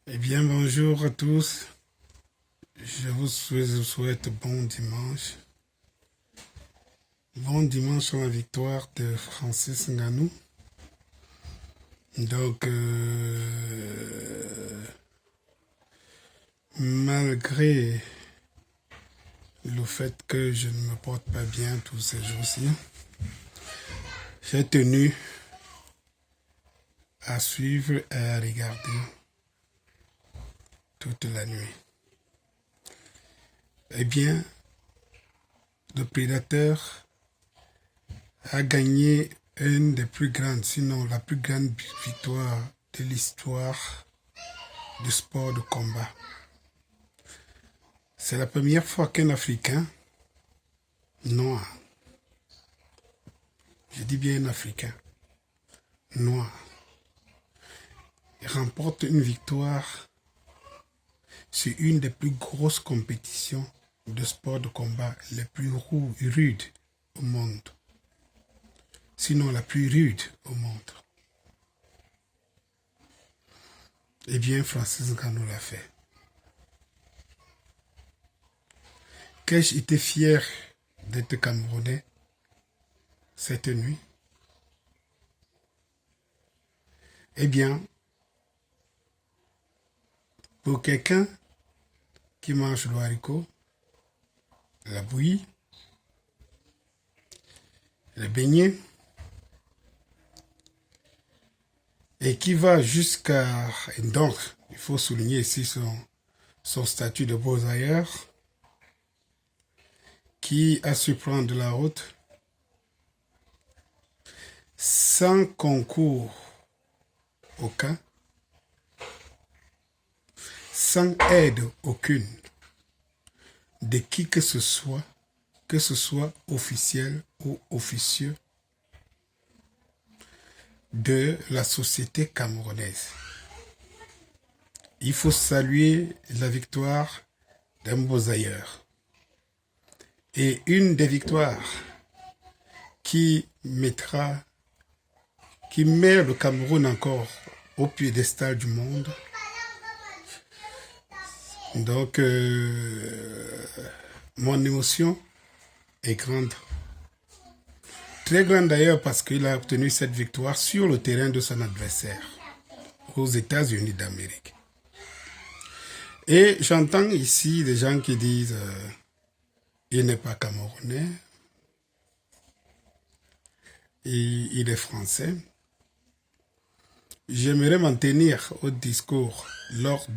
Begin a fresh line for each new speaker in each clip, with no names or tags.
Eh bien, bonjour à tous. Je vous souhaite bon dimanche. Bon dimanche sur la victoire de Francis Ngannou. Donc, malgré le fait que je ne me porte pas bien tous ces jours-ci, j'ai tenu à suivre et à regarder toute la nuit. Eh bien, le prédateur a gagné une des plus grandes, sinon la plus grande victoire de l'histoire du sport de combat. C'est la première fois qu'un Africain noir, je dis bien un Africain noir, remporte une victoire sur une des plus grosses compétitions de sport de combat les plus rudes au monde. Sinon la plus rude au monde. Eh bien, Francis Ngannou l'a fait. Qu'ai-je été fier d'être Camerounais cette nuit? Eh bien, pour quelqu'un qui mange le haricot, la bouillie, le beignet, et qui va jusqu'à... Donc, il faut souligner ici son statut de beaux-ailleurs, qui a su prendre la route sans concours aucun, sans aide aucune de qui que ce soit officiel ou officieux de la société camerounaise. Il faut saluer la victoire d'un beaux-ailleurs. Et une des victoires qui met le Cameroun encore au piédestal du monde. Donc, mon émotion est grande. Très grande d'ailleurs parce qu'il a obtenu cette victoire sur le terrain de son adversaire, aux États-Unis d'Amérique. Et j'entends ici des gens qui disent il n'est pas camerounais, il est français. J'aimerais m'en tenir au discours lors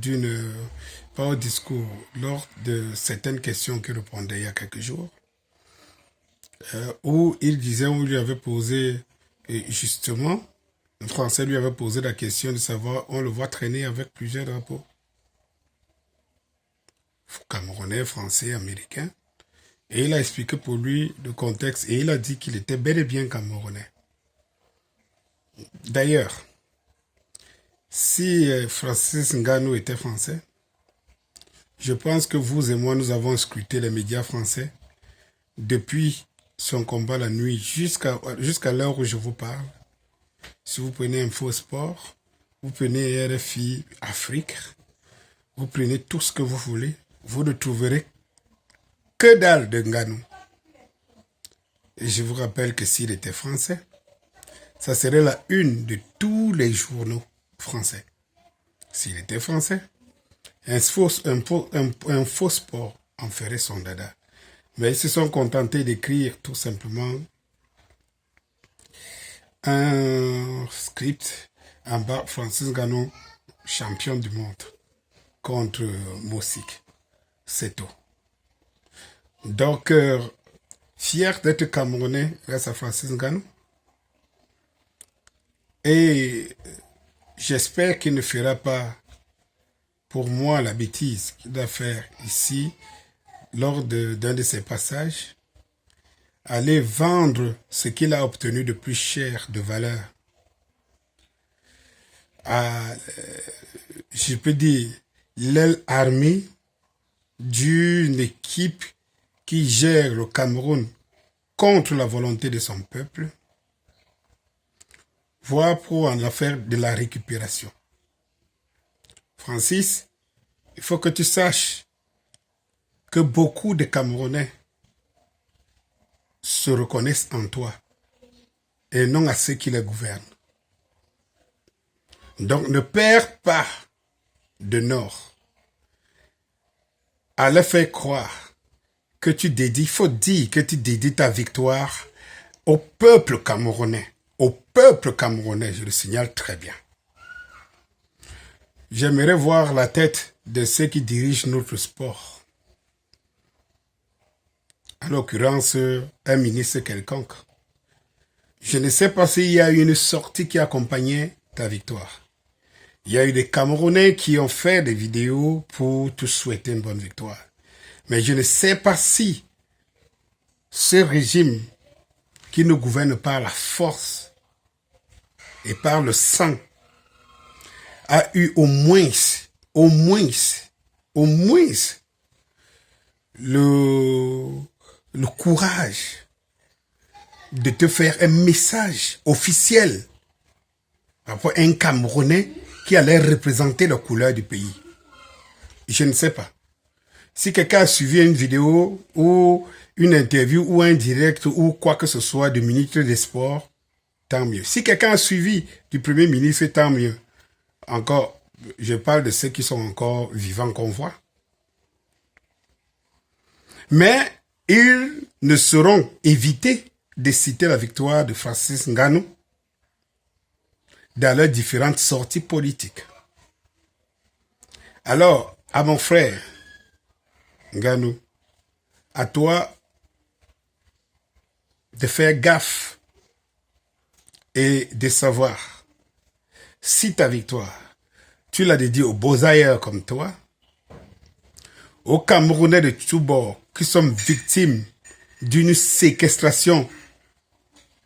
de certaines questions qu'il répondait il y a quelques jours, où il disait, on lui avait posé, justement, le Français lui avait posé la question de savoir, on le voit traîner avec plusieurs drapeaux. Camerounais, français, américain. Et il a expliqué pour lui le contexte et il a dit qu'il était bel et bien camerounais. D'ailleurs, si Francis Ngannou était français, je pense que vous et moi, nous avons scruté les médias français depuis son combat la nuit jusqu'à l'heure où je vous parle. Si vous prenez Info Sport, vous prenez RFI Afrique, vous prenez tout ce que vous voulez, vous ne trouverez que dalle de Ngannou. Et je vous rappelle que s'il était français, ça serait la une de tous les journaux français. S'il était français, un faux sport en ferait son dada. Mais ils se sont contentés d'écrire tout simplement un script en bas, Francis Ngannou, champion du monde, contre Mosik. C'est tout. Donc, fier d'être Camerounais grâce à Francis Ngannou. Et j'espère qu'il ne fera pas pour moi la bêtise qu'il doit faire ici lors d'un de ses passages, aller vendre ce qu'il a obtenu de plus cher de valeur à, je peux dire, l'aile armée d'une équipe qui gère le Cameroun contre la volonté de son peuple, voire pour en faire de la récupération. Francis, il faut que tu saches que beaucoup de Camerounais se reconnaissent en toi et non à ceux qui les gouvernent. Donc ne perds pas de nord à leur faire croire que tu dédies, il faut dire que tu dédies ta victoire au peuple camerounais. Au peuple camerounais, je le signale très bien. J'aimerais voir la tête de ceux qui dirigent notre sport. En l'occurrence, un ministre quelconque. Je ne sais pas s'il y a eu une sortie qui accompagnait ta victoire. Il y a eu des Camerounais qui ont fait des vidéos pour te souhaiter une bonne victoire. Mais je ne sais pas si ce régime qui nous gouverne par la force et par le sang a eu au moins le courage de te faire un message officiel pour un Camerounais qui allait représenter la couleur du pays. Je ne sais pas. Si quelqu'un a suivi une vidéo ou une interview ou un direct ou quoi que ce soit du ministre des Sports, tant mieux. Si quelqu'un a suivi du Premier ministre, tant mieux. Encore, je parle de ceux qui sont encore vivants qu'on voit. Mais ils ne sauront éviter de citer la victoire de Francis Ngannou dans leurs différentes sorties politiques. Alors, à mon frère Ngannou, à toi de faire gaffe et de savoir si ta victoire, tu l'as dédiée aux beaux ailleurs comme toi, aux Camerounais de tous bords qui sont victimes d'une séquestration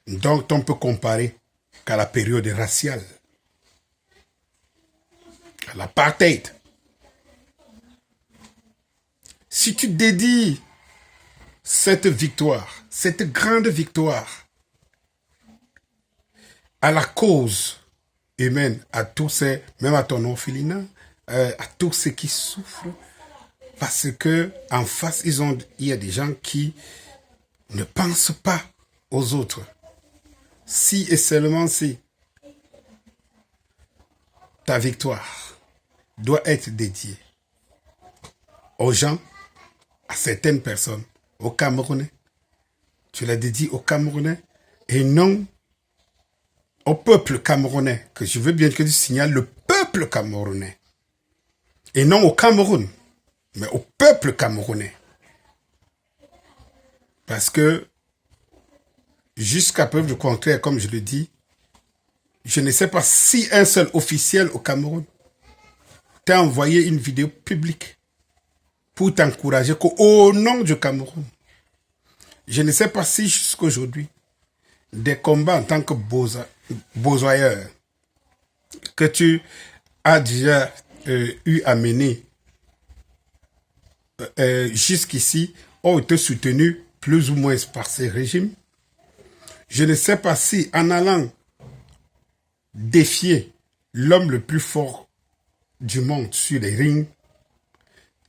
dont on peut comparer qu'à la période raciale, à l'apartheid. Si tu dédies cette victoire, cette grande victoire, à la cause humaine, à tous ces, même à ton orphelinat, à tous ceux qui souffrent, parce que en face, il y a des gens qui ne pensent pas aux autres. Si et seulement si ta victoire doit être dédiée aux gens, à certaines personnes, aux Camerounais. Tu l'as dédié aux Camerounais et non au peuple camerounais, que je veux bien que tu signales le peuple camerounais. Et non au Cameroun, mais au peuple camerounais. Parce que, jusqu'à preuve du contraire, comme je le dis, je ne sais pas si un seul officiel au Cameroun t'a envoyé une vidéo publique pour t'encourager qu'au nom du Cameroun. Je ne sais pas si jusqu'à aujourd'hui, des combats en tant que besogneur que tu as déjà eu à mener jusqu'ici ont été soutenus plus ou moins par ces régimes. Je ne sais pas si en allant défier l'homme le plus fort du monde sur les rings,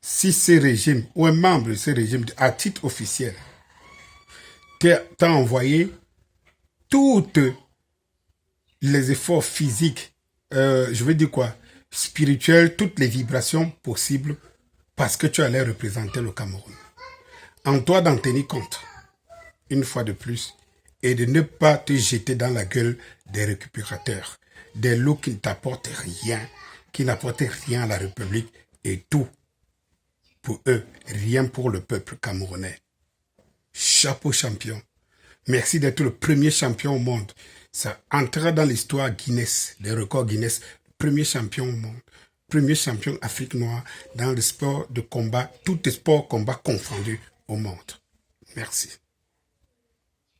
si ces régimes ou un membre de ces régimes à titre officiel t'a envoyé toutes les efforts physiques, je veux dire quoi, spirituels, toutes les vibrations possibles parce que tu allais représenter le Cameroun. En toi d'en tenir compte, une fois de plus, et de ne pas te jeter dans la gueule des récupérateurs, des loups qui ne t'apportent rien, qui n'apportent rien à la République et tout pour eux, rien pour le peuple camerounais. Chapeau champion. Merci d'être le premier champion au monde. Ça entrera dans l'histoire Guinness, les records Guinness. Premier champion au monde. Premier champion Afrique noire dans le sport de combat, tout sport combat confondu au monde. Merci.